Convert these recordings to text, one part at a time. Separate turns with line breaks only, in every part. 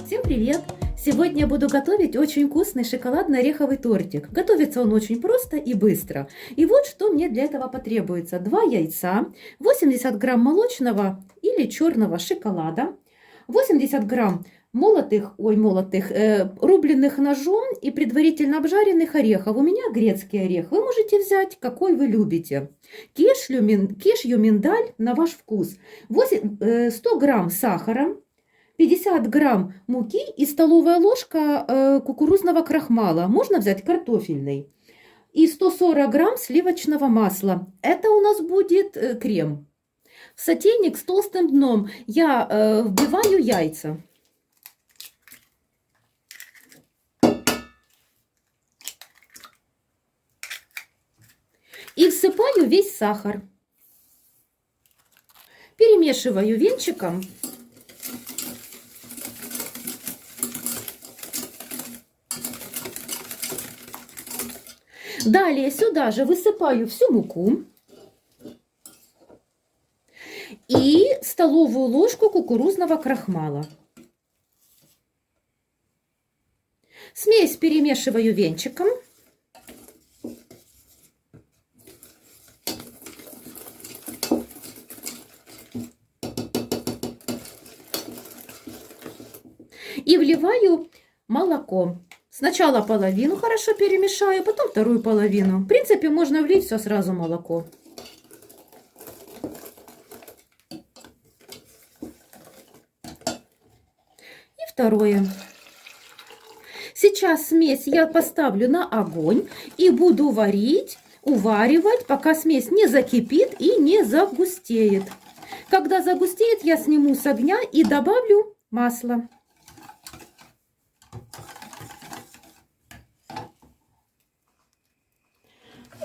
Всем привет! Сегодня я буду готовить очень вкусный шоколадно-ореховый тортик. Готовится он очень просто и быстро. И вот что мне для этого потребуется. 2 яйца, 80 грамм молочного или черного шоколада, 80 грамм рубленых ножом и предварительно обжаренных орехов. У меня грецкий орех. Вы можете взять, какой вы любите. Кешью, миндаль на ваш вкус. 100 грамм сахара, 50 грамм муки и столовая ложка кукурузного крахмала. Можно взять картофельный. И 140 грамм сливочного масла. Это у нас будет крем. В сотейник с толстым дном я вбиваю яйца. И всыпаю весь сахар. Перемешиваю венчиком. Далее сюда же высыпаю всю муку и столовую ложку кукурузного крахмала. Смесь перемешиваю венчиком. И вливаю молоко. Сначала половину хорошо перемешаю, потом вторую половину. В принципе, можно влить все сразу молоко. И второе. Сейчас смесь я поставлю на огонь и буду уваривать, пока смесь не закипит и не загустеет. Когда загустеет, я сниму с огня и добавлю масло.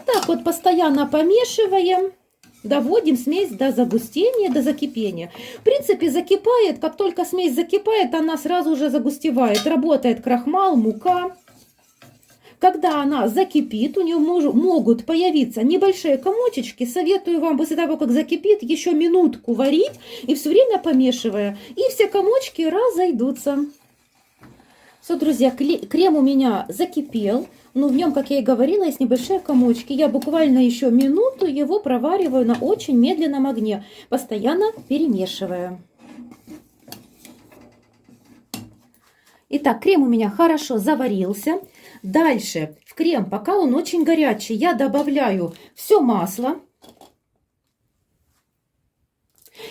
Так вот постоянно помешиваем, доводим смесь до загустения, до закипения. В принципе, закипает, как только смесь закипает, она сразу же загустевает. Работает крахмал, мука. Когда она закипит, у нее могут появиться небольшие комочечки. Советую вам после того, как закипит, еще минутку варить и все время помешивая. И все комочки разойдутся. Все, друзья, крем у меня закипел. Но в нем, как я и говорила, есть небольшие комочки. Я буквально еще минуту его провариваю на очень медленном огне, постоянно перемешивая. Итак, крем у меня хорошо заварился. Дальше в крем, пока он очень горячий, я добавляю все масло.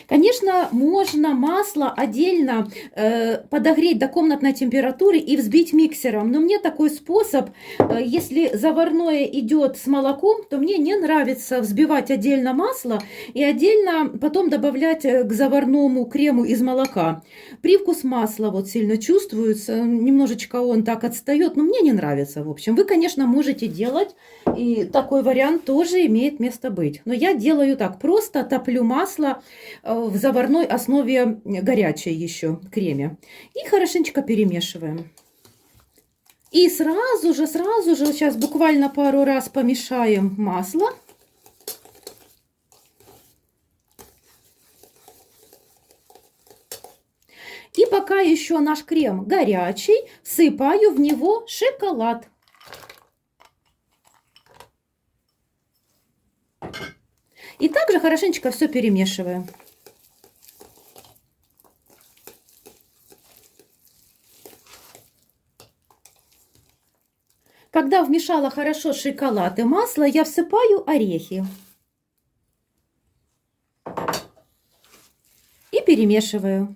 Конечно, можно масло отдельно подогреть до комнатной температуры и взбить миксером. Но мне такой способ, если заварное идет с молоком, то мне не нравится взбивать отдельно масло и отдельно потом добавлять к заварному крему из молока. Привкус масла вот сильно чувствуется, немножечко он так отстает, но мне не нравится. В общем, вы, конечно, можете делать, и такой вариант тоже имеет место быть. Но я делаю так, просто топлю масло в заварной основе горячей еще креме. И хорошенечко перемешиваем. И сразу же, сейчас буквально пару раз помешаем масло. И пока еще наш крем горячий, всыпаю в него шоколад. И также хорошенечко все перемешиваем. Когда вмешала хорошо шоколад и масло, я всыпаю орехи. И перемешиваю.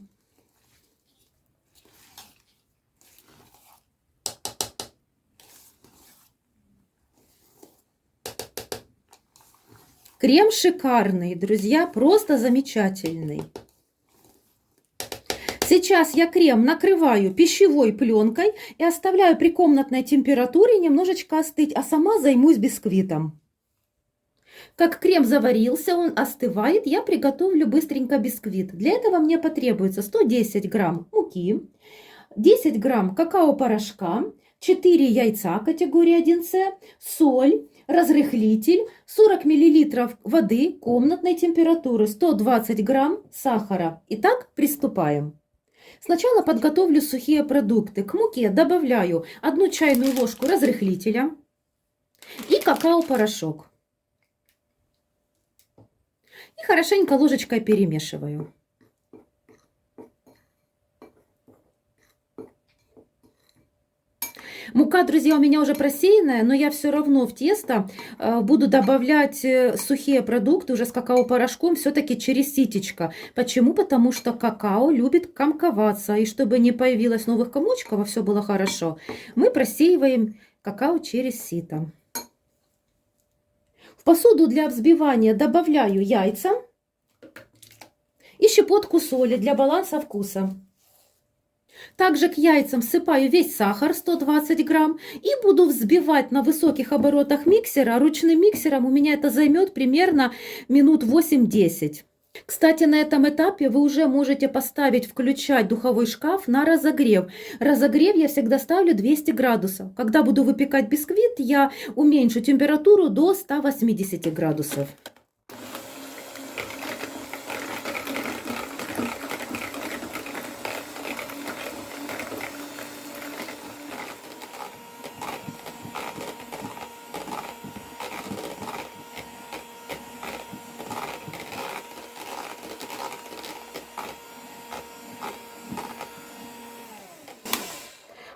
Крем шикарный, друзья, просто замечательный. Сейчас я крем накрываю пищевой пленкой и оставляю при комнатной температуре немножечко остыть, а сама займусь бисквитом. Как крем заварился, он остывает, я приготовлю быстренько бисквит. Для этого мне потребуется 110 грамм муки, 10 грамм какао-порошка, 4 яйца категории 1С, соль, разрыхлитель, 40 мл воды комнатной температуры, 120 грамм сахара. Итак, приступаем. Сначала подготовлю сухие продукты. К муке добавляю 1 чайную ложку разрыхлителя и какао-порошок. И хорошенько ложечкой перемешиваю. Мука, друзья, у меня уже просеянная, но я все равно в тесто буду добавлять сухие продукты уже с какао-порошком все-таки через ситечко. Почему? Потому что какао любит комковаться. И чтобы не появилось новых комочков, а все было хорошо, мы просеиваем какао через сито. В посуду для взбивания добавляю яйца и щепотку соли для баланса вкуса. Также к яйцам всыпаю весь сахар 120 грамм и буду взбивать на высоких оборотах миксера. Ручным миксером у меня это займет примерно минут 8-10. Кстати, на этом этапе вы уже можете поставить, включать духовой шкаф на разогрев. Разогрев я всегда ставлю 200 градусов. Когда буду выпекать бисквит, я уменьшу температуру до 180 градусов.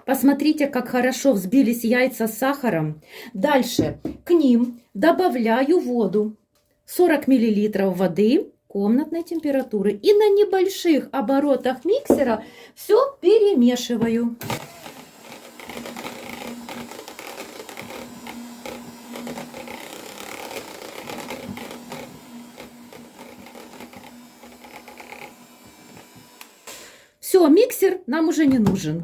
Посмотрите, как хорошо взбились яйца с сахаром. Дальше к ним добавляю воду. 40 мл воды комнатной температуры. И на небольших оборотах миксера все перемешиваю. Все, миксер нам уже не нужен.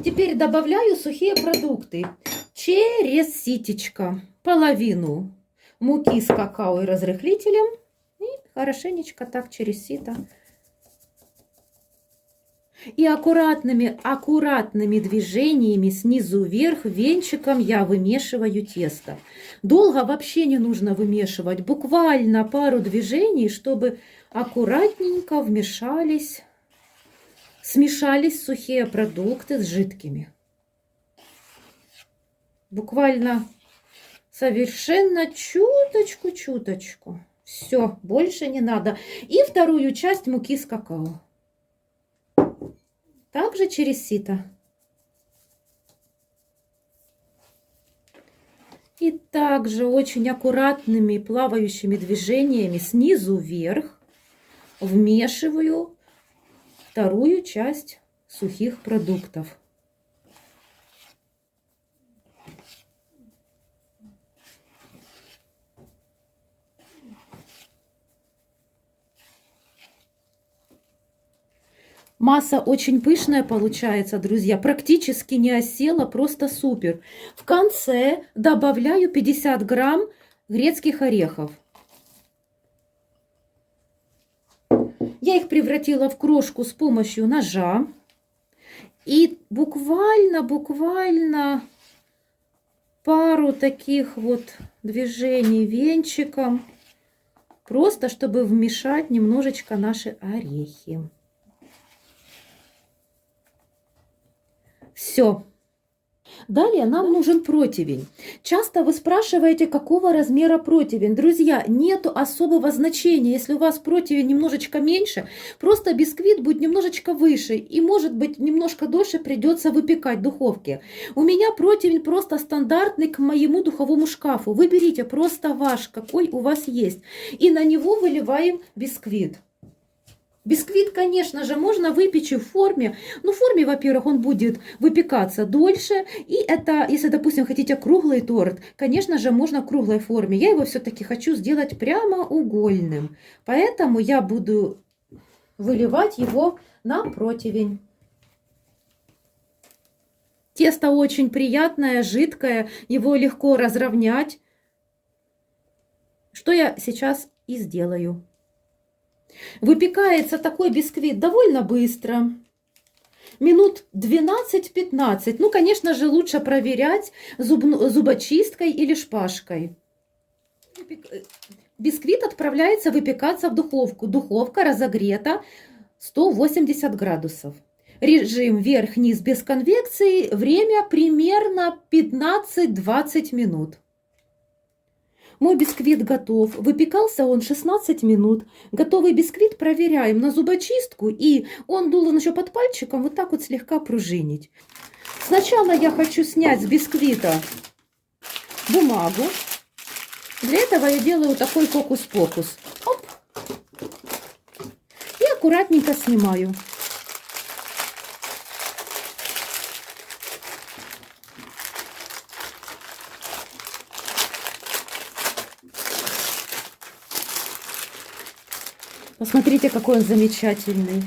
Теперь добавляю сухие продукты через ситечко. Половину муки с какао и разрыхлителем. И хорошенечко так через сито. И аккуратными движениями снизу вверх венчиком я вымешиваю тесто. Долго вообще не нужно вымешивать. Буквально пару движений, чтобы аккуратненько смешались сухие продукты с жидкими. Буквально совершенно чуточку. Все, больше не надо. И вторую часть муки с какао. Также через сито. И также очень аккуратными плавающими движениями снизу вверх вмешиваю вторую часть сухих продуктов. Масса очень пышная получается, друзья, практически не осела, просто супер. В конце добавляю 50 грамм грецких орехов. Я их превратила в крошку с помощью ножа. И буквально пару таких вот движений венчиком, просто чтобы вмешать немножечко наши орехи. Все. Далее нам нужен противень. Часто вы спрашиваете, какого размера противень. Друзья, нету особого значения. Если у вас противень немножечко меньше, просто бисквит будет немножечко выше. И может быть немножко дольше придется выпекать в духовке. У меня противень просто стандартный к моему духовому шкафу. Выберите просто ваш, какой у вас есть. И на него выливаем бисквит. Бисквит, конечно же, можно выпечь в форме. Но в форме, во-первых, он будет выпекаться дольше. И это, если, допустим, хотите круглый торт, конечно же, можно в круглой форме. Я его все-таки хочу сделать прямоугольным. Поэтому я буду выливать его на противень. Тесто очень приятное, жидкое. Его легко разровнять. Что я сейчас и сделаю. Выпекается такой бисквит довольно быстро. Минут 12-15. Ну, конечно же, лучше проверять зубочисткой или шпажкой. Бисквит отправляется выпекаться в духовку. Духовка разогрета 180 градусов. Режим вверх-вниз без конвекции. Время примерно 15-20 минут. Мой бисквит готов. Выпекался он 16 минут. Готовый бисквит проверяем на зубочистку. И он должен еще под пальчиком вот так вот слегка пружинить. Сначала я хочу снять с бисквита бумагу. Для этого я делаю такой фокус-покус. Оп. И аккуратненько снимаю. Посмотрите, какой он замечательный.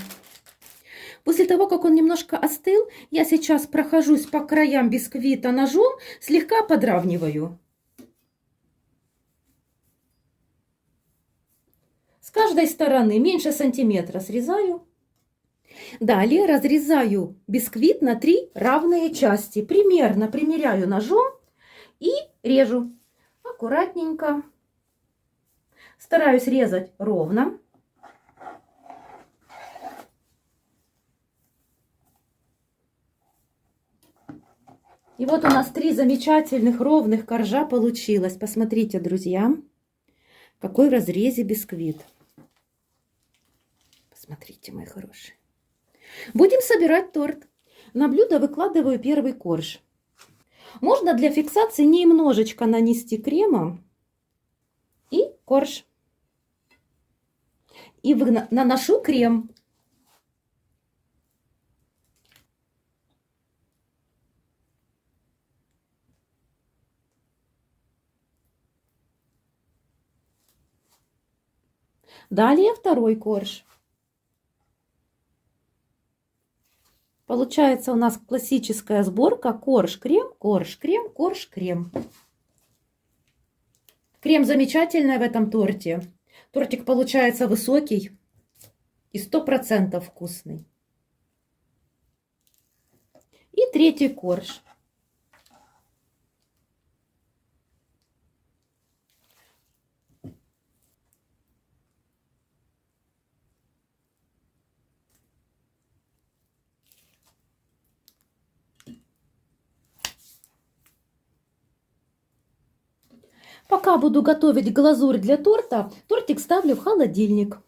После того, как он немножко остыл, я сейчас прохожусь по краям бисквита ножом, слегка подравниваю. С каждой стороны меньше сантиметра срезаю. Далее разрезаю бисквит на 3 равные части. Примерно примеряю ножом и режу. Аккуратненько. Стараюсь резать ровно. И вот у нас 3 замечательных ровных коржа получилось. Посмотрите, друзья, какой в разрезе бисквит. Посмотрите, мои хорошие. Будем собирать торт. На блюдо выкладываю первый корж. Можно для фиксации немножечко нанести крема и корж. И наношу крем. Далее второй корж. Получается у нас классическая сборка: корж-крем, корж-крем, корж-крем. Крем замечательный в этом торте. Тортик получается высокий и 100% вкусный. И третий корж. Пока буду готовить глазурь для торта, тортик ставлю в холодильник.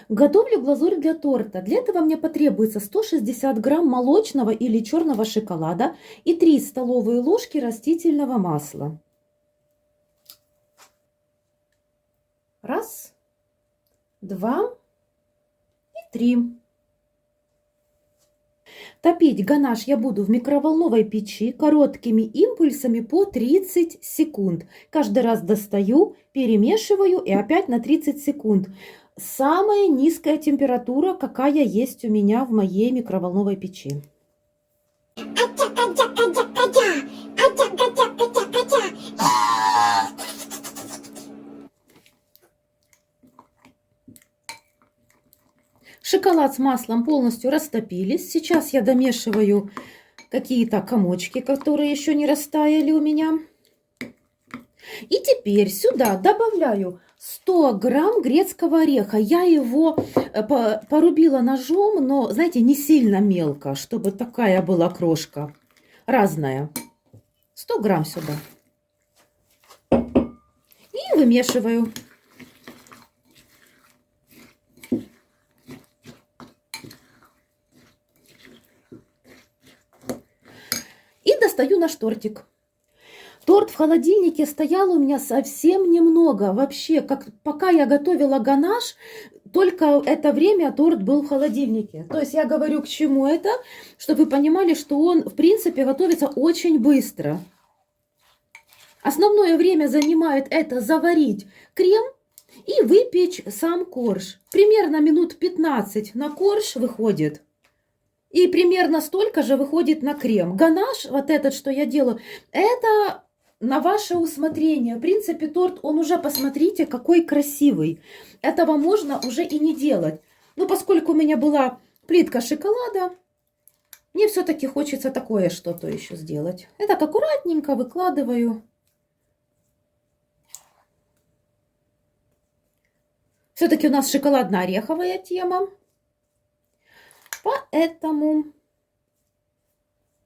Готовлю глазурь для торта. Для этого мне потребуется 160 грамм молочного или черного шоколада и 3 столовые ложки растительного масла. Раз, два и 3. Топить ганаш я буду в микроволновой печи короткими импульсами по 30 секунд. Каждый раз достаю, перемешиваю и опять на 30 секунд. Самая низкая температура, какая есть у меня в моей микроволновой печи. Шоколад с маслом полностью растопились. Сейчас я домешиваю какие-то комочки, которые еще не растаяли у меня. И теперь сюда добавляю 100 грамм грецкого ореха. Я его порубила ножом, но, знаете, не сильно мелко, чтобы такая была крошка разная. 100 грамм сюда. И вымешиваю. И достаю наш тортик. Торт в холодильнике стоял у меня совсем немного. Вообще, пока я готовила ганаш, только это время торт был в холодильнике. То есть я говорю, к чему это, чтобы вы понимали, что он, в принципе, готовится очень быстро. Основное время занимает это заварить крем и выпечь сам корж. Примерно минут 15 на корж выходит. И примерно столько же выходит на крем. Ганаш, вот этот, что я делаю, это на ваше усмотрение. В принципе, торт, он уже, посмотрите, какой красивый. Этого можно уже и не делать. Но поскольку у меня была плитка шоколада, мне все-таки хочется такое что-то еще сделать. Я так аккуратненько выкладываю. Все-таки у нас шоколадно-ореховая тема. Поэтому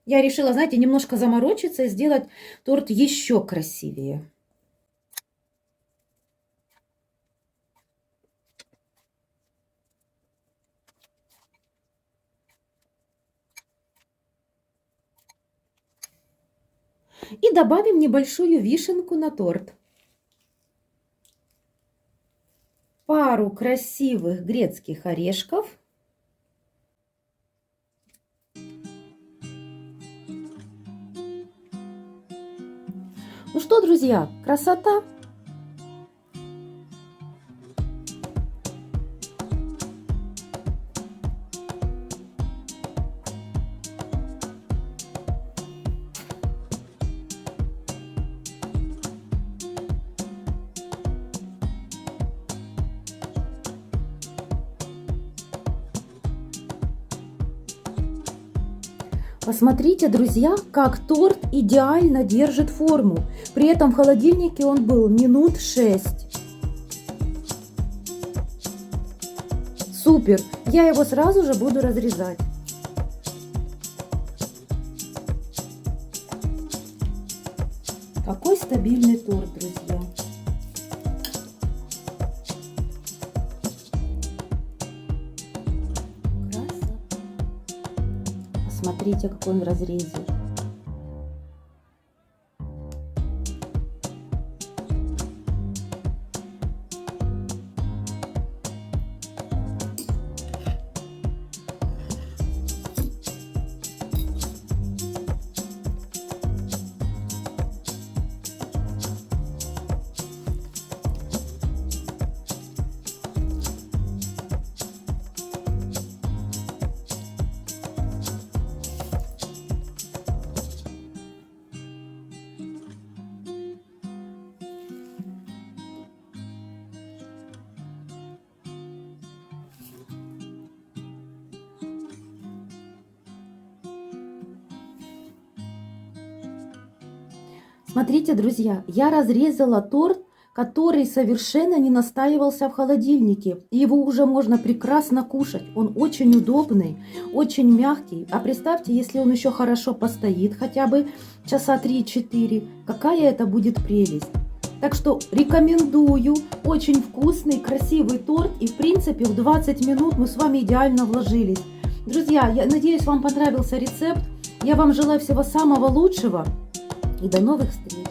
я решила, знаете, немножко заморочиться и сделать торт еще красивее. И добавим небольшую вишенку на торт. Пару красивых грецких орешков. Ну что, друзья, красота! Посмотрите, друзья, как торт идеально держит форму. При этом в холодильнике он был минут 6. Супер! Я его сразу же буду разрезать. Какой стабильный торт, друзья! Смотрите, какой он в разрезе. Смотрите, друзья, я разрезала торт, который совершенно не настаивался в холодильнике. Его уже можно прекрасно кушать. Он очень удобный, очень мягкий. А представьте, если он еще хорошо постоит, хотя бы часа 3-4, какая это будет прелесть. Так что рекомендую. Очень вкусный, красивый торт. И в принципе в 20 минут мы с вами идеально вложились. Друзья, я надеюсь, вам понравился рецепт. Я вам желаю всего самого лучшего. И до новых встреч!